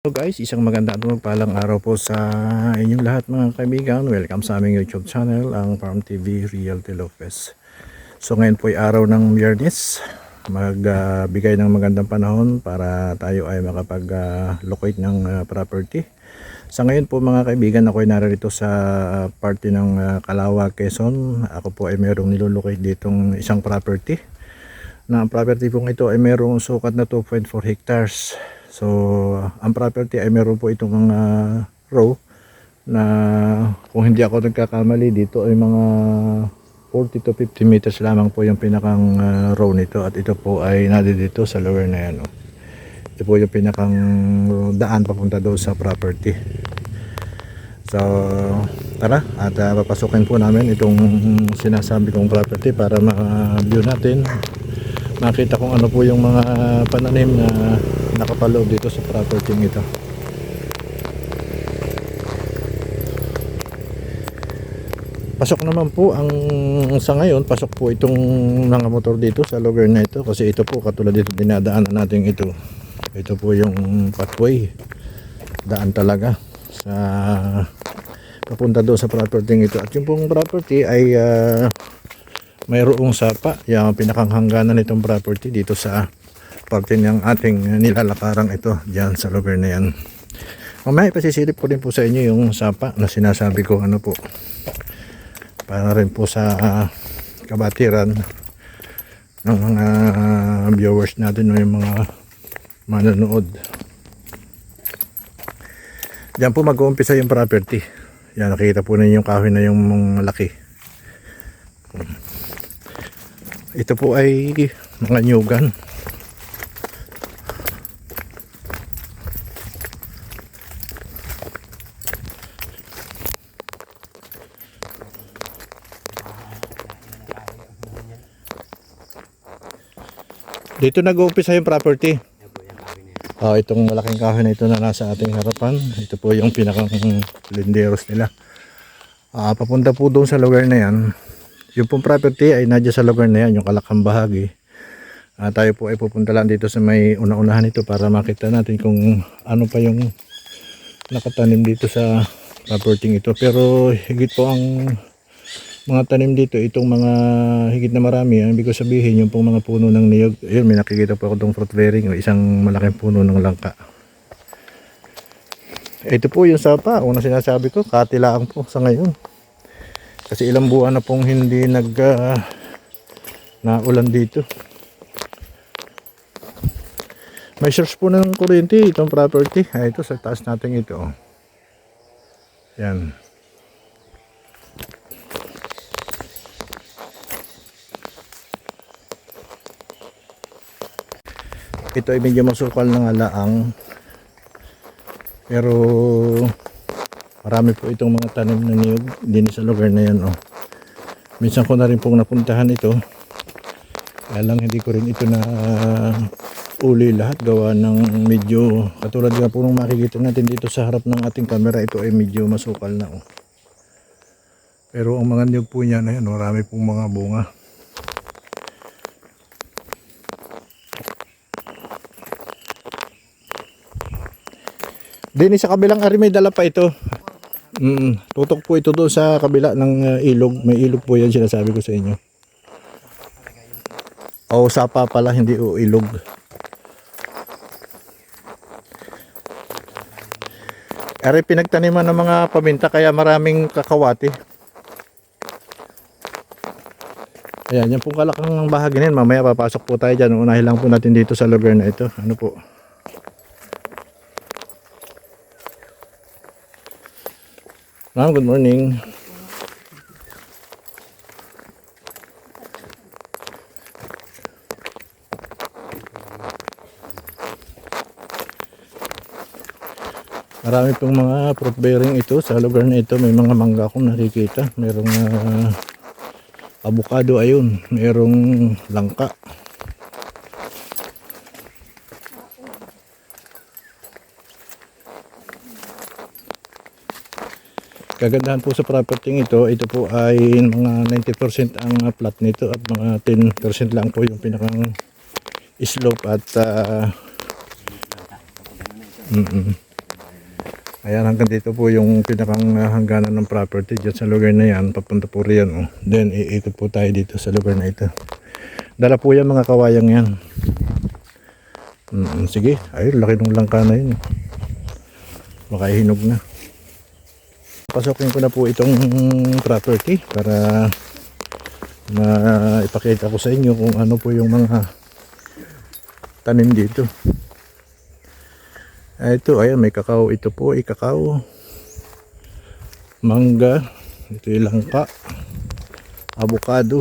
So guys, isang magandang at magpalang araw po sa inyong lahat mga kaibigan. Welcome sa aming YouTube channel, ang Farm TV Realty Lopez. So ngayon po ay araw ng Biyernes. Magbigay ng magandang panahon para tayo ay makapag-locate ng property. Sa ngayon po mga kaibigan, ako ay narito sa party ng Calauag, Quezon. Ako po ay mayroong nilolocate ditong isang property. Na ang property pong ito ay mayroong sukat na 2.4 hectares. So ang property ay meron po itong mga row na kung hindi ako nagkakamali dito ay mga 40 to 50 meters lamang po yung pinakang row nito, at ito po ay dito sa lower na yan. Ito po yung pinakang daan papunta doon sa property. So tara at papasukin po namin itong sinasabi kong property para ma-view natin, makita kung ano po yung mga pananim na nakapaloob dito sa property ito. Pasok naman po ang sa ngayon, pasok po itong mga motor dito sa lugar na ito, kasi ito po katulad dito dinadaanan natin ito. Ito po yung pathway, daan talaga sa papunta doon sa property ito. At yung pong property ay mayroong sapa, yung pinakang hangganan nitong property dito sa parte ng ating nilalakarang ito dyan sa lugar na yan. Mamaya ipasisilip ko din po sa inyo yung sapa na sinasabi ko, ano po, para rin po sa kabatiran ng mga viewers natin o yung mga manonood. Dyan po mag-uumpisa yung property. Yan, nakita po ninyo yung kahoy na yung malaki. Ito po ay mga nyugan. Dito nag-uumpisa yung property. Itong malaking kahoy na ito na nasa ating harapan, ito po yung pinakang linderos nila. Papunta po doon sa lugar na yan. Yung pong property ay nadya sa lugar na yan, yung kalakang bahagi. Tayo po ay pupunta lang dito sa may una-unahan ito para makita natin kung ano pa yung nakatanim dito sa property ito. Pero higit po ang mga tanim dito, itong mga higit na marami, ang ibig ko sabihin yung pong mga puno ng niyog. Ayun, may nakikita po ako itong fruit bearing, isang malaking puno ng langka. Ito po yung sapa, unang sinasabi ko, katilaan po sa ngayon. Kasi ilang buwan na pong hindi naulan dito. May source po ng kuryente itong property. Ito sa taas natin ito. Yan. Ito ay medyo masukal ng alaang, pero marami po itong mga tanim na niyog din sa lugar na yan. Minsan ko na rin pong napuntahan ito, kaya lang hindi ko rin ito na uli lahat, gawa ng medyo katulad nga po nung makikita natin dito sa harap ng ating camera, ito ay medyo masukal na. Pero ang mga niyog po niya na yan, marami pong mga bunga. Din sa kabilang ari may dala pa ito. Tutok po ito doon sa kabila ng ilog. May ilog po yan, sinasabi ko sa inyo. Sapa pala, hindi ilog. Ari pinagtaniman ng mga paminta, kaya maraming kakawati. Ayan, yan pong kalakang bahagi na yan. Mamaya papasok po tayo dyan. Unahin lang po natin dito sa lugar na ito. Ano po? Ma'am, good morning. Marami pong mga fruit bearing ito sa lugar na ito. May mga mangga akong nakikita. Merong avocado, ayun. Merong langka. Kagandahan po sa property ito, ito po ay mga 90% ang plot nito at mga 10% lang po yung pinakang slope at Ayan, hanggang dito po yung pinakang hangganan ng property dyan sa lugar na yan. Papunta po riyan. Oh. Then, iikot po tayo dito sa lugar na ito. Dala po yan mga kawayang yan. Sige, ay laki ng langka na yun. Baka hinog na. Pasokin ko na po itong property para ipakita ko sa inyo kung ano po yung mga tanim dito. Ito, ayan, may kakao. Ito po ay kakao, mangga, ito yung langka, avocado.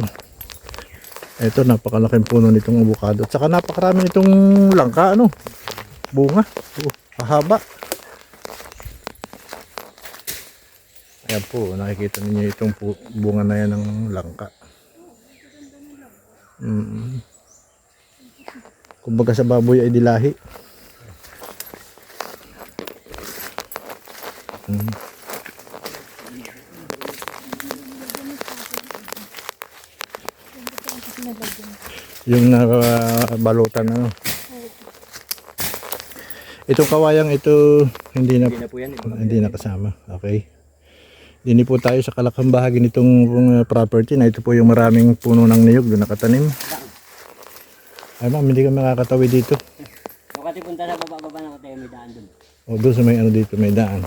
Ito, napakalaking puno nitong avocado. At saka napakarami nitong langka, ano, bunga. Mahaba. Ayan po, nakikita niyo itong bunga na yan ng langka. Kumbaga sa baboy ay dilahi. Yung balutan ano. Itong kawayang ito hindi na po yan, hindi na kasama. Okay. Dini po tayo sa kalakang bahagi nitong property na ito po yung maraming puno ng niyog doon nakatanim. Ay ma'am, hindi ka makakatawid dito. Kasi punta sa baba na tayo may daan doon. O doon sa may ano dito may daan.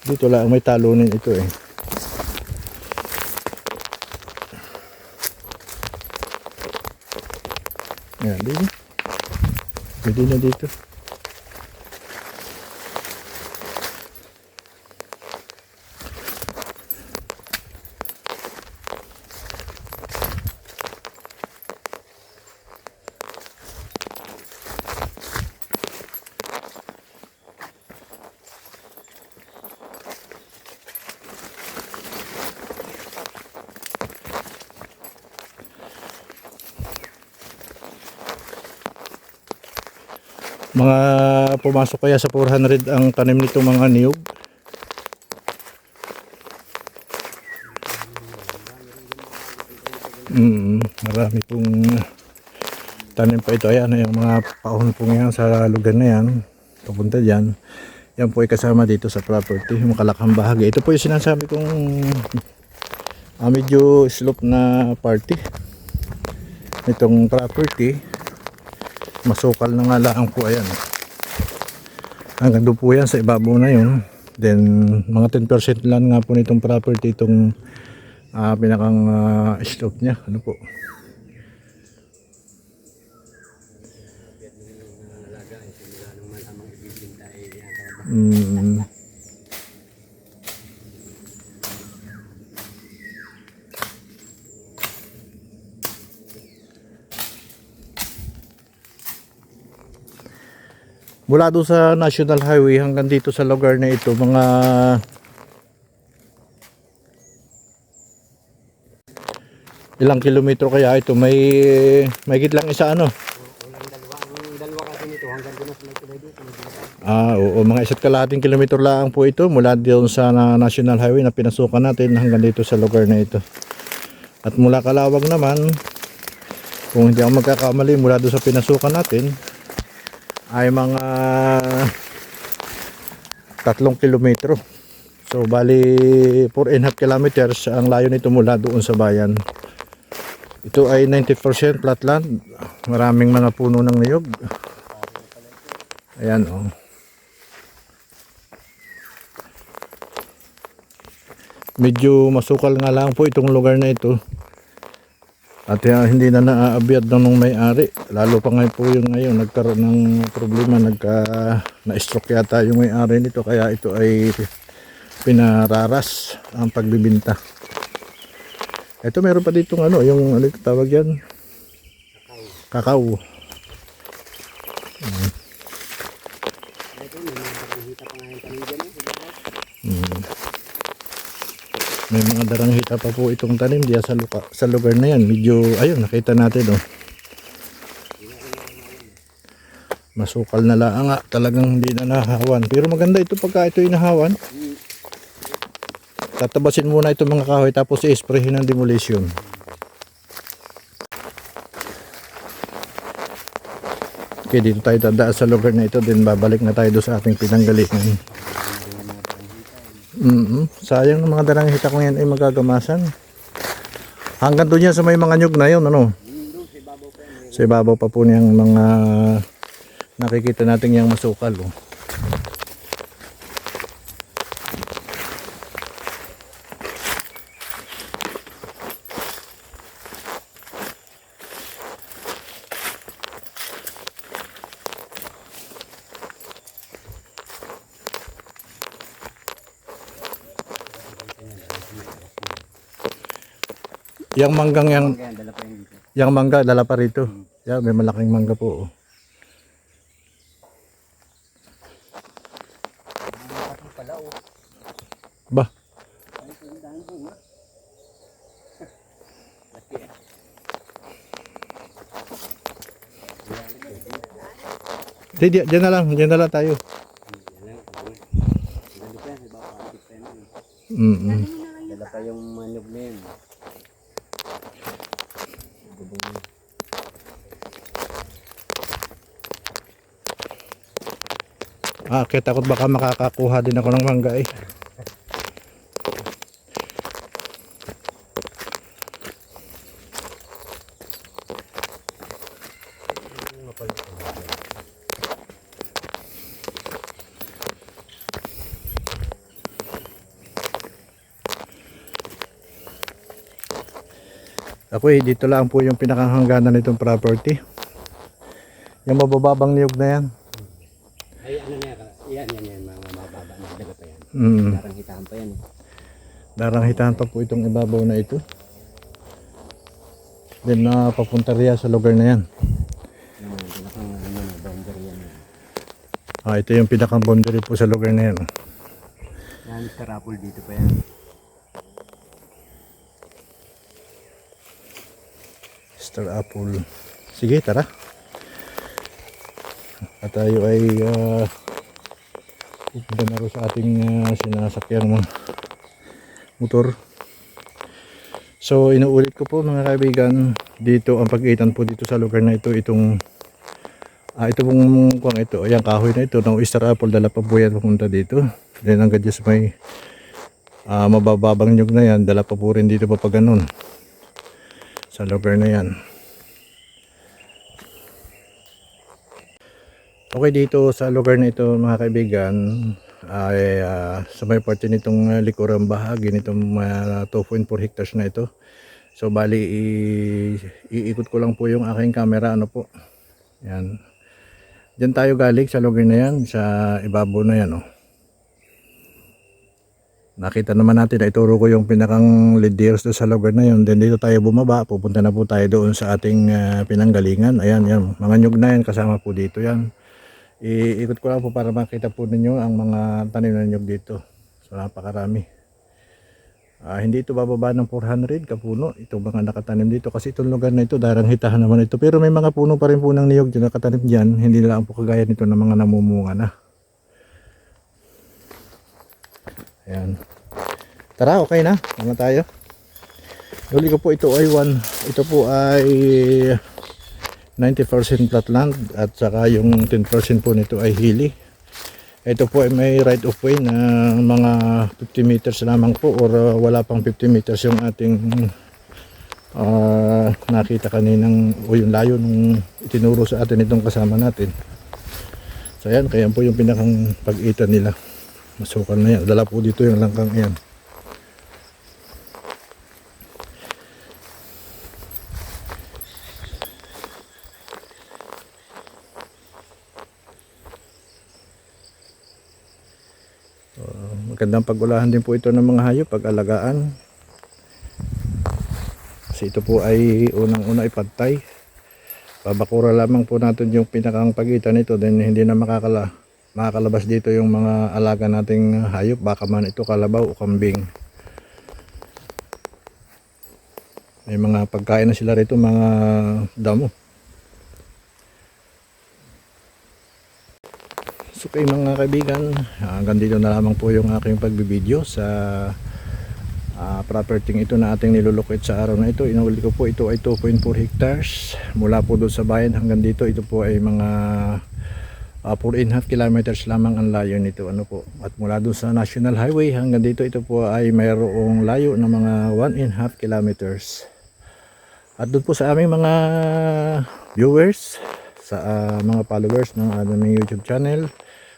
Dito lang may talunin ito eh. Ayan, dito. Pwede na dito. Mga pumasok kaya sa 400 ang tanim nito mga niyog. Marami pong tanim pa ito. Ayan, yung mga paon pong yan sa lugar na yan. Papunta dyan. Yan po ay kasama dito sa property. Yung kalakang bahagi. Ito po yung sinasabi kong medyo slope na party. Itong property. Masukal na nga lang po, ayan. Hanggang doon po yan sa ibabaw na yun. Then mga 10% lang nga po nitong property itong pinakang slope niya. Ano po? Mula doon sa National Highway hanggang dito sa lugar na ito, mga ilang kilometro kaya ito? May lang isa ano? Dalawa kasi nito hanggang doon sa may dito. Oo, mga 1.5 kilometro lang po ito mula doon sa National Highway na pinasukan natin hanggang dito sa lugar na ito. At mula Kalawag naman, kung hindi ako magkakamali, mula doon sa pinasukan natin ay mga 3 kilometro. So bali 4.5 kilometers ang layo nito mula doon sa bayan. Ito ay 90% flatland. Maraming mga puno ng niyog. Ayan oh. Medyo masukal nga lang po itong lugar na ito. At hindi na naaabyad nung may-ari. Lalo pa ngayon po yung ngayon nagkaroon ng problema, na-stroke yata yung may-ari nito, kaya ito ay pinararas ang pagbibinta. Ito meron pa dito ano, yung ano tawag yan? Kakao. May mga daranghita pa po itong tanim diya sa lugar na yan. Medyo, ayun, nakita natin oh. Masukal na lang nga, talagang hindi na nahawan. Pero maganda ito pagka ito inahawan. Tatabasin muna itong mga kahoy tapos i-sprayhin ng demolition. Okay, dito tayo dadaan sa lugar na ito, then babalik na tayo doon sa ating pinanggalingan. Sayang ng mga dalang hita ko yan ay magagamasan. Hanggang doon yan sa may mga nyug na yun, ano? Doon sa ibabaw pa yan. Sa ibabaw pa po niyang mga nakikita natin yung masukal, oh. Yang manggang Kaya dala pa yan dito. yang mangga dala pa rito. Yan, may malaking mangga po, oh. Nakakapit pala oh. Ba, Ay, ang dami bunga. Laki eh. diyan na lang tayo. Yan lang. Dala pa yan. Sa ibabaw kapit pa yan. Mm. Dala pa yung manyog na yun. Kaya takot baka makakakuha din ako ng mangga eh. Ako dito lang po yung pinakahangganan nitong property. Yung mabababang niyog na yan. Ay, ano na yan. Yan. Mga mababa na dala pa yan. Mm. Parang hitahan pa yan eh. Darang-hitahan pa po itong ibabaw na ito. Then papunta riya sa lugar na yan. Pinakang boundary yan. Ito yung pinakang boundary po sa lugar na yan. Yan, Mr. Apple dito pa yan. Star Apple. Sige, tara. At tayo ay pupunta na rin sa ating sinasakyang mga motor. So inuulit ko po mga kaibigan, dito ang pagitan po dito sa lugar na ito, itong ito pong kuwang ito, ayan kahoy na ito ng Star Apple, dala pa po yan pupunta dito. Then hanggang dyan sa may mabababang nyug na yan, dala pa po rin dito pa ganun sa lugar na yan. Okay, dito sa lugar na ito mga kaibigan ay sa may parte nitong likurang bahagi nitong 2.4 hectares na ito. So bali iikot ko lang po yung aking camera, ano po. Yan. Diyan tayo galing sa lugar na yan, sa ibabaw na yan, oh. Nakita naman natin, ituro ko yung pinakang leaders doon sa lugar na yun. Then dito tayo bumaba, pupunta na po tayo doon sa ating pinanggalingan. Ayan, yan, mga nyug na yan, kasama po dito yan. Iikot ko lang po para makita po ninyo ang mga tanim na nyug dito. So napakarami. Hindi ito bababa ng 400 kapuno, ito mga nakatanim dito. Kasi itong lugar na ito, darang hitahan naman ito. Pero may mga puno pa rin po ng niyog dyan nakatanim dyan. Hindi lang po kagaya nito ng mga namumunga na. Ayan. Tara, okay na. Tama tayo. Huli ko po ito ay ito po ay 90% flatland at saka yung 10% po nito ay hilly. Ito po ay may right of way na mga 50 meters lamang po, or wala pang 50 meters yung ating nakita kaninang o yung layo nung itinuro sa atin itong kasama natin. So ayan, kaya po yung pinakang pag-itan nila. Masukal na yan. Dala po dito yung langkang yan. Magandang pag-ulahan din po ito ng mga hayop, pag-alagaan. Kasi ito po ay unang-una ipantay. Babakura lamang po natin yung pinakang pagitan nito, then hindi na makakalabas dito yung mga alaga nating hayop, baka man ito kalabaw o kambing. May mga pagkain na sila rito, mga damo. So kay mga kaibigan, hanggang dito na lamang po yung aking pagbibideo sa property ito na ating nilulukit sa araw na ito. Inuuli ko po, ito ay 2.4 hectares mula po doon sa bayan hanggang dito. Ito po ay mga 4.5 kilometers lamang ang layo nito, ano po. At mula doon sa National Highway hanggang dito, ito po ay mayroong layo ng mga 1.5 kilometers. At doon po sa aming mga viewers, sa mga followers ng aming YouTube channel,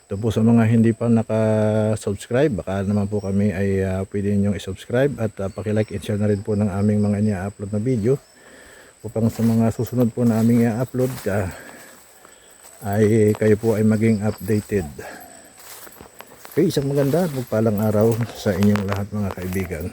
doon po sa mga hindi pa naka-subscribe, baka naman po kami ay pwede ninyong i-subscribe at paki-like and share na rin po ng aming mga i-upload na video upang sa mga susunod po na aming i-upload ay kayo po ay maging updated. Okay, isang maganda at magpalang araw sa inyong lahat mga kaibigan.